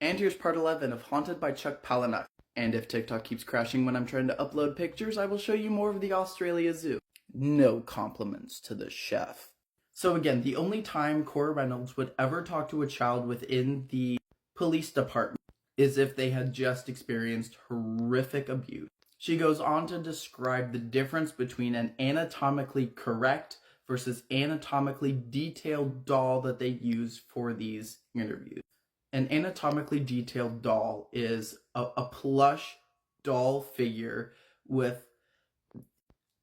And here's part 11 of Haunted by Chuck Palahniuk. And if TikTok keeps crashing when I'm trying to upload pictures, I will show you more of the Australia Zoo. No compliments to the chef. So again, the only time Cora Reynolds would ever talk to a child within the police department is if they had just experienced horrific abuse. She goes on to describe the difference between an anatomically correct versus anatomically detailed doll that they use for these interviews. An anatomically detailed doll is a plush doll figure with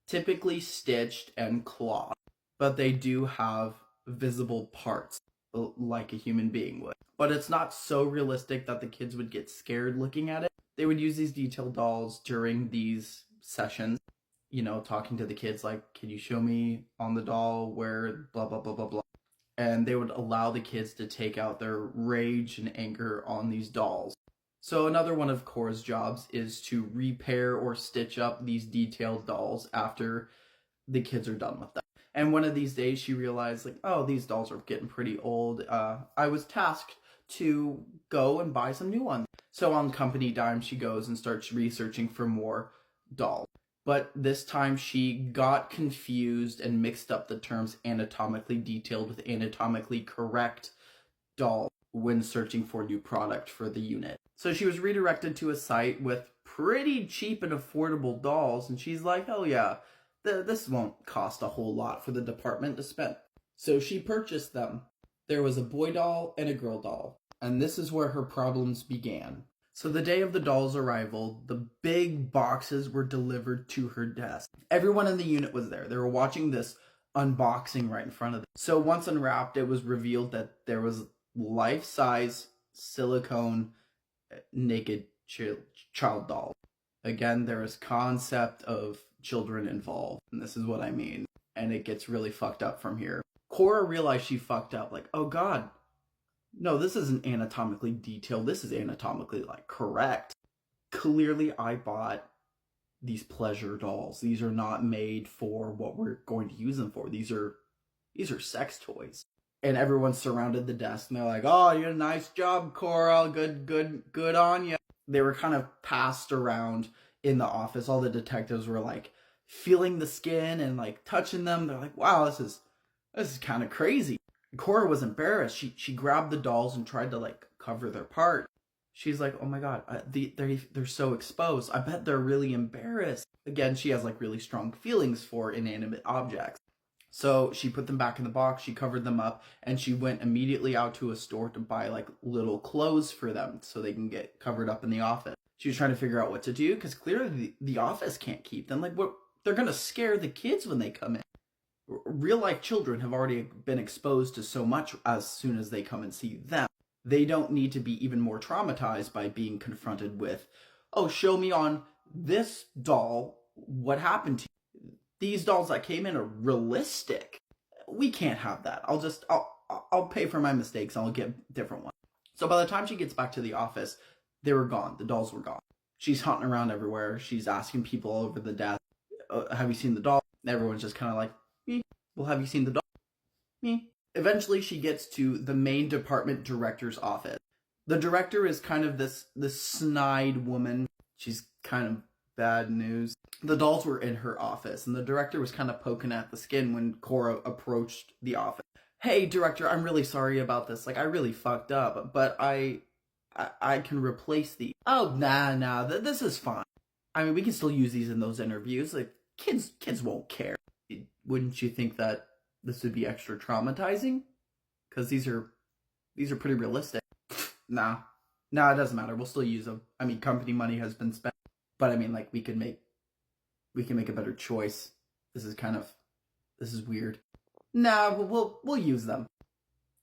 typically stitched and clawed, but they do have visible parts like a human being would. But it's not so realistic that the kids would get scared looking at it. They would use these detailed dolls during these sessions, you know, talking to the kids like, can you show me on the doll where blah, blah, blah, blah, blah. And they would allow the kids to take out their rage and anger on these dolls. So another one of Cora's jobs is to repair or stitch up these detailed dolls after the kids are done with them. And one of these days she realized, like, oh, these dolls are getting pretty old. I was tasked to go and buy some new ones. So on company dime, she goes and starts researching for more dolls. But this time she got confused and mixed up the terms anatomically detailed with anatomically correct doll when searching for new product for the unit. So she was redirected to a site with pretty cheap and affordable dolls, and she's like, oh yeah, this won't cost a whole lot for the department to spend. So she purchased them. There was a boy doll and a girl doll, and this is where her problems began. So the day of the doll's arrival, the big boxes were delivered to her desk. Everyone in the unit was there. They were watching this unboxing right in front of them. So once unwrapped, it was revealed that there was life-size silicone naked child doll. Again, there is concept of children involved, and this is what I mean. And it gets really fucked up from here. Cora realized she fucked up, like, oh god, no, this isn't anatomically detailed, this is anatomically, like, correct. Clearly, I bought these pleasure dolls. These are not made for what we're going to use them for. These are sex toys. And everyone surrounded the desk, and they're like, oh, you did a nice job, Cora, good on you. They were kind of passed around in the office. All the detectives were, like, feeling the skin and, like, touching them. They're like, wow, this is kind of crazy. Cora was embarrassed. She grabbed the dolls and tried to, like, cover their part. She's like, oh my god, they're so exposed. I bet they're really embarrassed. Again, she has, like, really strong feelings for inanimate objects. So she put them back in the box, she covered them up, and she went immediately out to a store to buy, like, little clothes for them so they can get covered up in the office. She was trying to figure out what to do, because clearly the office can't keep them. Like, what? They're going to scare the kids when they come in. Real-life children have already been exposed to so much as soon as they come and see them. They don't need to be even more traumatized by being confronted with, oh, show me on this doll what happened to you. These dolls that came in are realistic. We can't have that. I'll pay for my mistakes. I'll get a different one. So by the time she gets back to the office, they were gone. The dolls were gone. She's hunting around everywhere. She's asking people all over the desk, have you seen the doll? Everyone's just kind of like, me. Well, have you seen the doll? Me. Eventually, she gets to the main department director's office. The director is kind of this snide woman. She's kind of bad news. The dolls were in her office, and the director was kind of poking at the skin when Cora approached the office. Hey, director, I'm really sorry about this. Like, I really fucked up, but I can replace these. Oh, nah, this is fine. I mean, we can still use these in those interviews. Like, kids won't care. Wouldn't you think that this would be extra traumatizing? Because these are pretty realistic. Nah, it doesn't matter. We'll still use them. I mean, company money has been spent. But I mean, like, we can make a better choice. This is weird. Nah, we'll use them.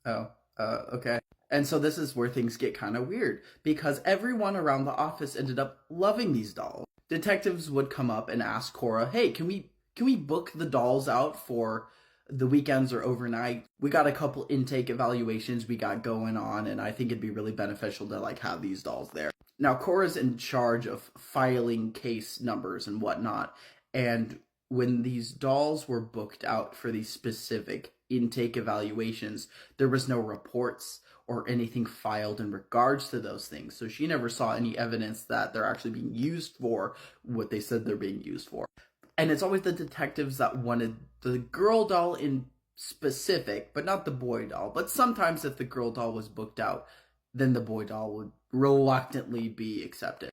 Oh, okay. And so this is where things get kind of weird, because everyone around the office ended up loving these dolls. Detectives would come up and ask Cora, hey, can we book the dolls out for the weekends or overnight? We got a couple intake evaluations we got going on, and I think it'd be really beneficial to, like, have these dolls there. Now, Cora's in charge of filing case numbers and whatnot, and when these dolls were booked out for these specific intake evaluations, there was no reports or anything filed in regards to those things. So she never saw any evidence that they're actually being used for what they said they're being used for. And it's always the detectives that wanted the girl doll in specific, but not the boy doll. But sometimes if the girl doll was booked out, then the boy doll would reluctantly be accepted.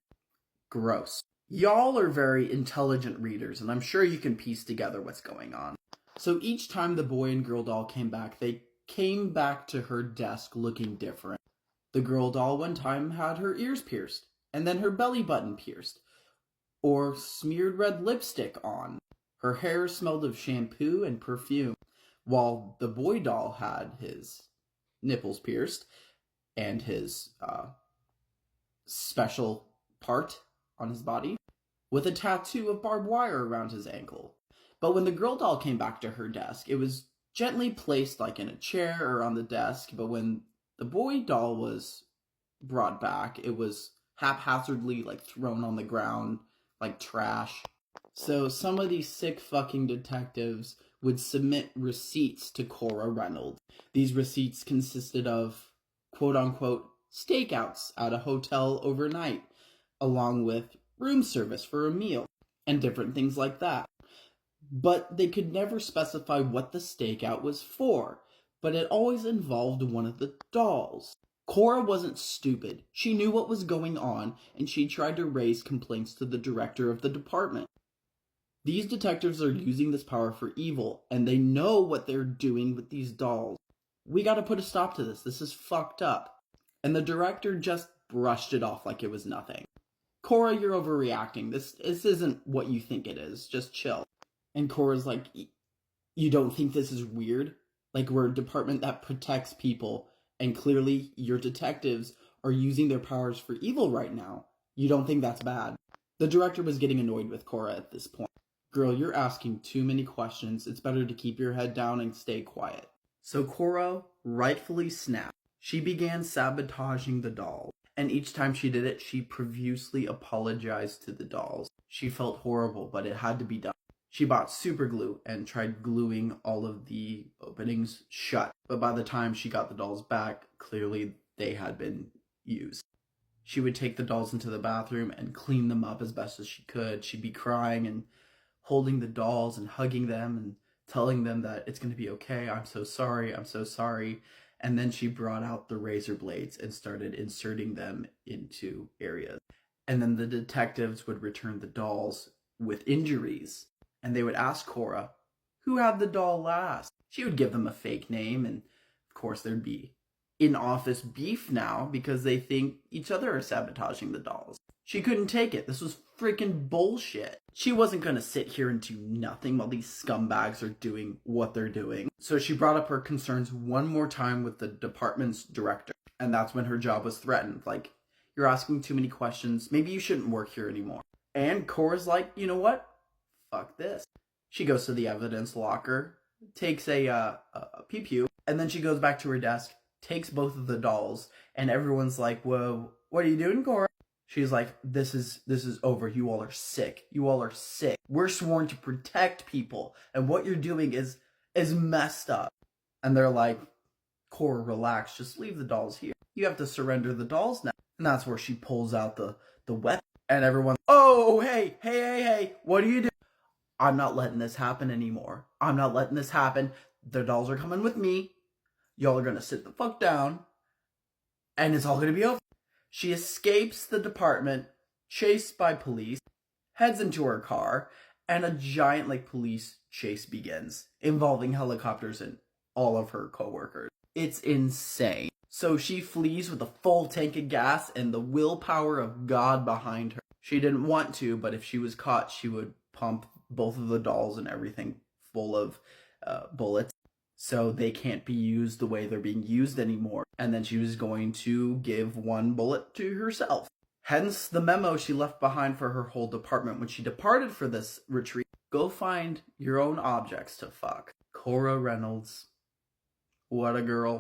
Gross. Y'all are very intelligent readers, and I'm sure you can piece together what's going on. So each time the boy and girl doll came back, they came back to her desk looking different. The girl doll one time had her ears pierced, and then her belly button pierced, or smeared red lipstick on. Her hair smelled of shampoo and perfume, while the boy doll had his nipples pierced and his special part on his body with a tattoo of barbed wire around his ankle. But when the girl doll came back to her desk, it was gently placed like in a chair or on the desk, but when the boy doll was brought back, it was haphazardly like thrown on the ground like trash. So some of these sick fucking detectives would submit receipts to Cora Reynolds. These receipts consisted of quote-unquote stakeouts at a hotel overnight, along with room service for a meal, and different things like that. But they could never specify what the stakeout was for, but it always involved one of the dolls. Cora wasn't stupid. She knew what was going on, and she tried to raise complaints to the director of the department. These detectives are using this power for evil, and they know what they're doing with these dolls. We gotta put a stop to this. This is fucked up. And the director just brushed it off like it was nothing. Cora, you're overreacting. This isn't what you think it is. Just chill. And Cora's like, you don't think this is weird? Like, we're a department that protects people, and clearly your detectives are using their powers for evil right now. You don't think that's bad? The director was getting annoyed with Cora at this point. Girl, you're asking too many questions. It's better to keep your head down and stay quiet. So Cora rightfully snapped. She began sabotaging the dolls, and each time she did it, she profusely apologized to the dolls. She felt horrible, but it had to be done. She bought super glue and tried gluing all of the openings shut, but by the time she got the dolls back, clearly they had been used. She would take the dolls into the bathroom and clean them up as best as she could. She'd be crying and holding the dolls and hugging them and telling them that it's going to be okay. I'm so sorry. I'm so sorry. And then she brought out the razor blades and started inserting them into areas. And then the detectives would return the dolls with injuries. And they would ask Cora, who had the doll last? She would give them a fake name, and of course there'd be in-office beef now because they think each other are sabotaging the dolls. She couldn't take it. This was freaking bullshit. She wasn't gonna sit here and do nothing while these scumbags are doing what they're doing. So she brought up her concerns one more time with the department's director, and that's when her job was threatened. Like, you're asking too many questions. Maybe you shouldn't work here anymore. And Cora's like, you know what? Fuck this. She goes to the evidence locker, takes a pew, and then she goes back to her desk, takes both of the dolls, and everyone's like, whoa, what are you doing, Cora? She's like, this is over. You all are sick. You all are sick. We're sworn to protect people, and what you're doing is messed up. And they're like, Cora, relax. Just leave the dolls here. You have to surrender the dolls now. And that's where she pulls out the weapon. And everyone's, oh, hey, what are you doing? I'm not letting this happen anymore. I'm not letting this happen. The dolls are coming with me. Y'all are gonna sit the fuck down. And it's all gonna be over. She escapes the department, chased by police, heads into her car, and a giant police chase begins, involving helicopters and all of her coworkers. It's insane. So she flees with a full tank of gas and the willpower of God behind her. She didn't want to, but if she was caught, she would pump both of the dolls and everything full of bullets, so they can't be used the way they're being used anymore. And then she was going to give one bullet to herself. Hence the memo she left behind for her whole department when she departed for this retreat. Go find your own objects to fuck. Cora Reynolds. What a girl.